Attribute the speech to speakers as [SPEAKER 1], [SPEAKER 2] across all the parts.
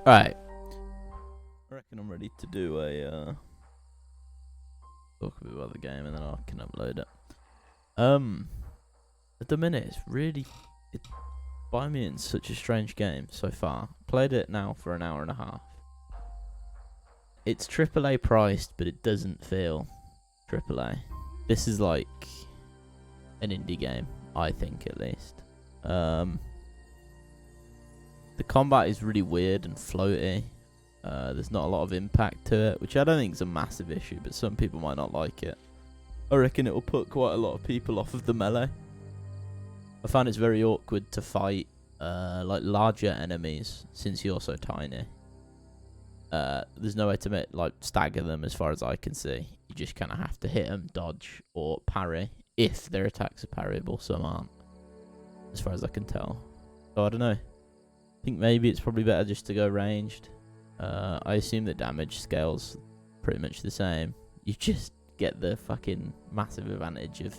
[SPEAKER 1] Right. I reckon I'm ready to do a talk a bit about the game and then I can upload it. At the minute it's really Biomutant's such a strange game so far. Played it now for an hour and a half. It's AAA priced, but it doesn't feel AAA. This is like an indie game, I think at least. The combat is really weird and floaty. There's not a lot of impact to it, which I don't think is a massive issue, but some people might not like it. I reckon it will put quite a lot of people off of the melee. I find it's very awkward to fight like larger enemies since you're so tiny. There's no way to stagger them as far as I can see. You just kind of have to hit them, dodge, or parry if their attacks are parryable. Some aren't, as far as I can tell. So I don't know. I think maybe it's probably better just to go ranged. I assume the damage scale's pretty much the same. You just get the fucking massive advantage of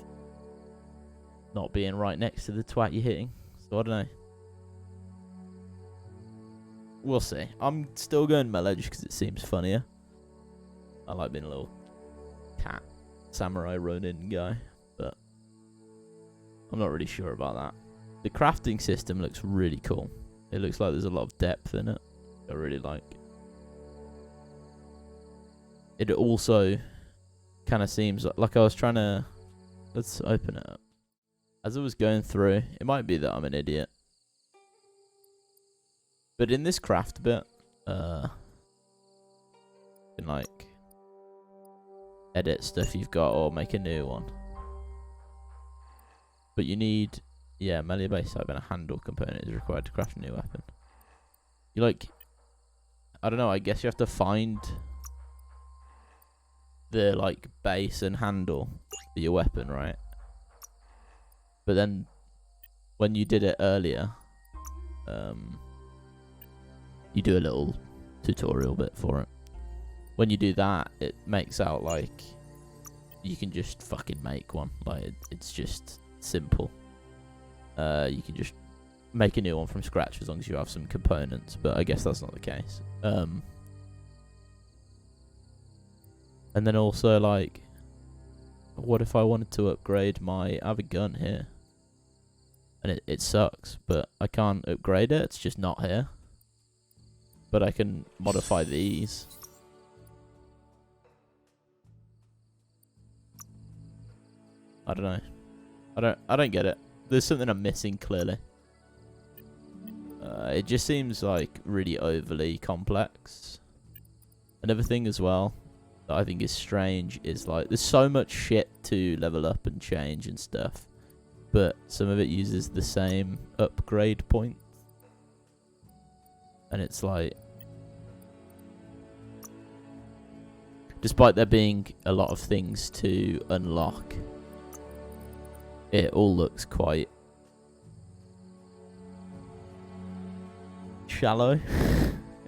[SPEAKER 1] not being right next to the twat you're hitting. So I don't know. We'll see. I'm still going melee just because it seems funnier. I like being a little cat samurai Ronin guy, but I'm not really sure about that. The crafting system looks really cool. It looks like there's a lot of depth in it. I really like. It also kind of seems like I was trying to... Let's open it up. As I was going through, it might be that I'm an idiot, but in this craft bit, you can like edit stuff you've got or make a new one. But you need, melee base type and a handle component is required to craft a new weapon. You like, I don't know, I guess you have to find the like base and handle for your weapon, right? But then when you did it earlier, you do a little tutorial bit for it. When you do that, it makes out like you can just fucking make one. Like it's just simple. You can just make a new one from scratch as long as you have some components. But I guess that's not the case. And then also like, what if I wanted to upgrade I have a gun here. And it sucks, but I can't upgrade it. It's just not here. But I can modify these. I don't know. I don't get it. There's something I'm missing clearly. It just seems like really overly complex. Another thing as well that I think is strange is like there's so much shit to level up and change and stuff, but some of it uses the same upgrade point, and it's like, despite there being a lot of things to unlock, it all looks quite shallow.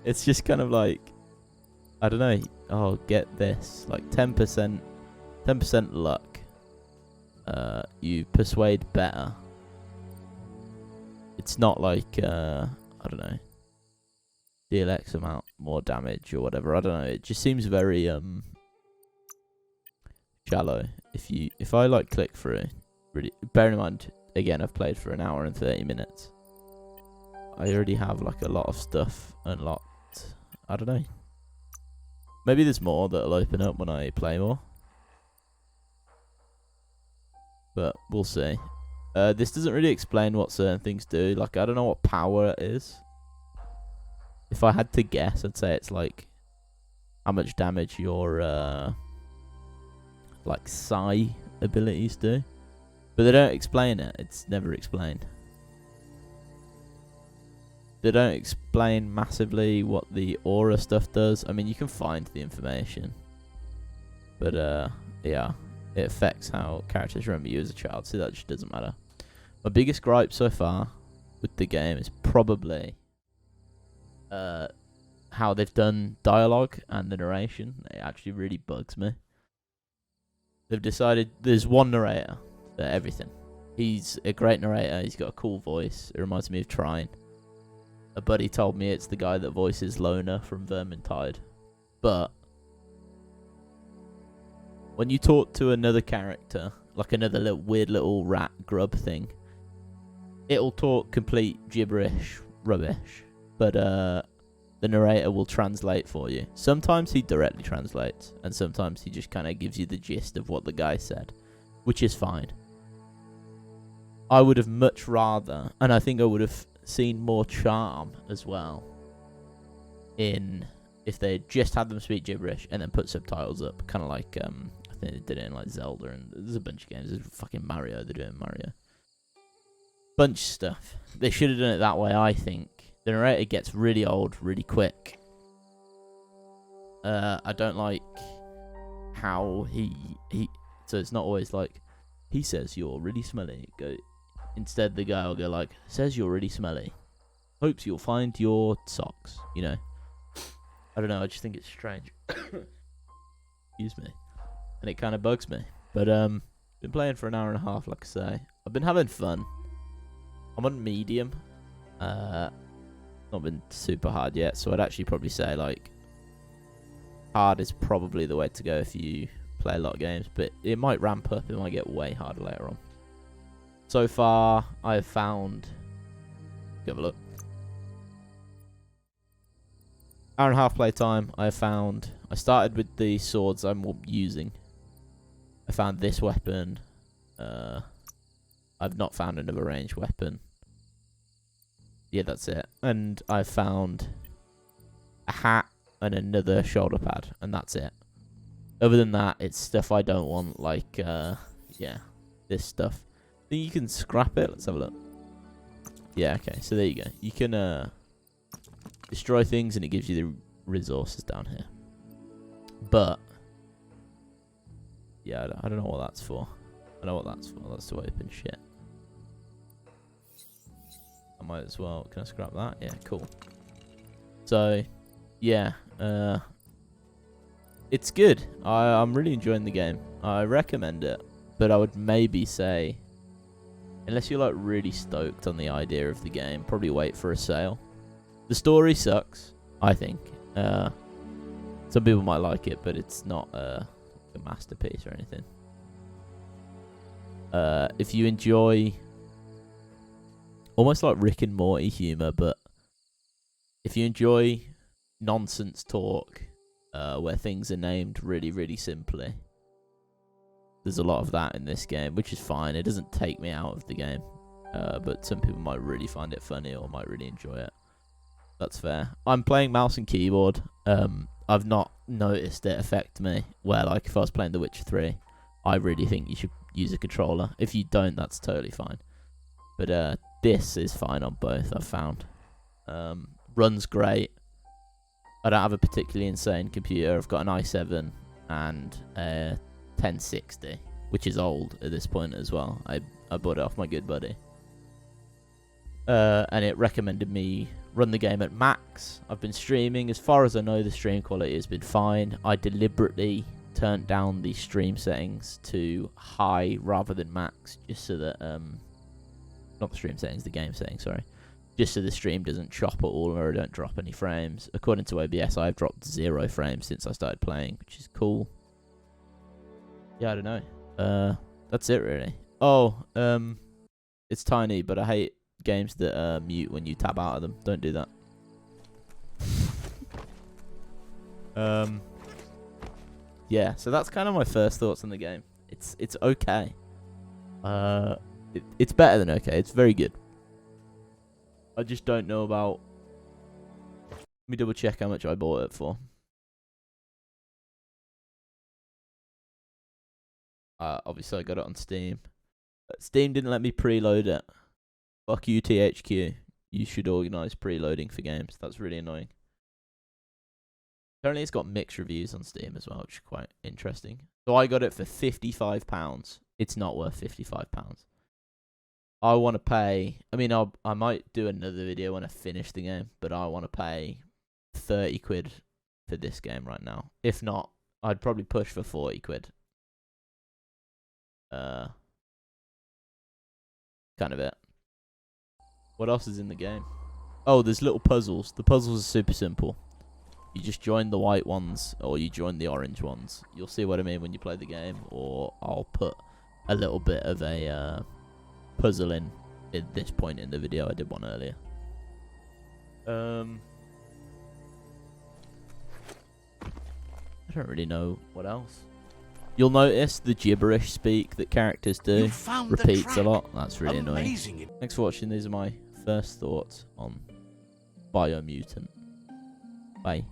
[SPEAKER 1] It's just kind of like, I don't know. Oh, get this, like 10% luck. You persuade better. It's not like I don't know, deal X amount more damage or whatever. I don't know. It just seems very shallow. If I like click through, really, bear in mind again, I've played for an hour and 30 minutes. I already have like a lot of stuff unlocked. I don't know. Maybe there's more that'll open up when I play more. But we'll see. This doesn't really explain what certain things do. Like, I don't know what power it is. If I had to guess, I'd say it's like how much damage your like psi abilities do. But they don't explain it. It's never explained. They don't explain massively what the aura stuff does. I mean, you can find the information. But, yeah. It affects how characters remember you as a child, so that just doesn't matter. My biggest gripe so far with the game is probably how they've done dialogue and the narration. It actually really bugs me. They've decided there's one narrator for everything. He's a great narrator. He's got a cool voice. It reminds me of Trine. A buddy told me it's the guy that voices Loner from Vermintide. But when you talk to another character, like another little weird little rat grub thing, it'll talk complete gibberish rubbish. But the narrator will translate for you. Sometimes he directly translates, and sometimes he just kind of gives you the gist of what the guy said, which is fine. I would have much rather, and I think I would have seen more charm as well in if they just had them speak gibberish and then put subtitles up, kind of like I think they did it in like Zelda, and there's a bunch of games. There's fucking Mario, they're doing Mario. Bunch of stuff. They should have done it that way, I think. The narrator gets really old really quick. I don't like how he so it's not always like, he says you're really smelly. Instead the guy will go like, says you're really smelly. Hopes you'll find your socks, you know. I don't know, I just think it's strange. Excuse me. And it kind of bugs me. But been playing for an hour and a half, like I say. I've been having fun. I'm on medium. Not been super hard yet, so I'd actually probably say like hard is probably the way to go if you play a lot of games, but it might ramp up, it might get way harder later on. So far I have found, have a look, hour and a half play time. I started with the swords I'm using. I found this weapon. I've not found another ranged weapon. Yeah, that's it. And I found a hat and another shoulder pad, and that's it. Other than that, it's stuff I don't want, like, yeah, this stuff. I think you can scrap it. Let's have a look. Yeah, okay, so there you go. You can destroy things, and it gives you the resources down here. But, yeah, I don't know what that's for. I know what that's for. That's to open shit. I might as well. Can I scrap that? Yeah, cool. So, yeah, it's good. I'm really enjoying the game. I recommend it, but I would maybe say, unless you're like really stoked on the idea of the game, probably wait for a sale. The story sucks, I think. Some people might like it, but it's not a masterpiece or anything. If you enjoy almost like Rick and Morty humor, but if you enjoy nonsense talk, where things are named really, really simply, there's a lot of that in this game, which is fine. It doesn't take me out of the game, but some people might really find it funny or might really enjoy it. That's fair. I'm playing mouse and keyboard. I've not noticed it affect me, where like if I was playing The Witcher 3, I really think you should use a controller. If you don't, that's totally fine. But this is fine on both, I've found. Runs great. I don't have a particularly insane computer. I've got an i7 and a 1060, which is old at this point as well. I bought it off my good buddy. And it recommended me run the game at max. I've been streaming. As far as I know, the stream quality has been fine. I deliberately turned down the stream settings to high rather than max, just so that not the stream settings, the game settings, sorry. Just so the stream doesn't chop at all or I don't drop any frames. According to OBS, I've dropped 0 frames since I started playing, which is cool. Yeah, I don't know. That's it really. Oh, it's tiny, but I hate games that mute when you tab out of them. Don't do that. Yeah, so that's kind of my first thoughts on the game. It's okay. It's better than okay. It's very good. I just don't know about... Let me double check how much I bought it for. Obviously I got it on Steam. Steam didn't let me preload it. Fuck you, THQ. You should organise preloading for games. That's really annoying. Apparently it's got mixed reviews on Steam as well, which is quite interesting. So I got it for £55. It's not worth £55. I want to pay... I mean, I might do another video when I finish the game, but I want to pay 30 quid for this game right now. If not, I'd probably push for 40 quid. Kind of it. What else is in the game? Oh, there's little puzzles. The puzzles are super simple. You just join the white ones, or you join the orange ones. You'll see what I mean when you play the game, or I'll put a little bit of a puzzle in at this point in the video. I did one earlier. I don't really know what else. You'll notice the gibberish speak that characters do repeats a lot. That's really annoying. Thanks for watching. These are my first thoughts on Biomutant. Bye.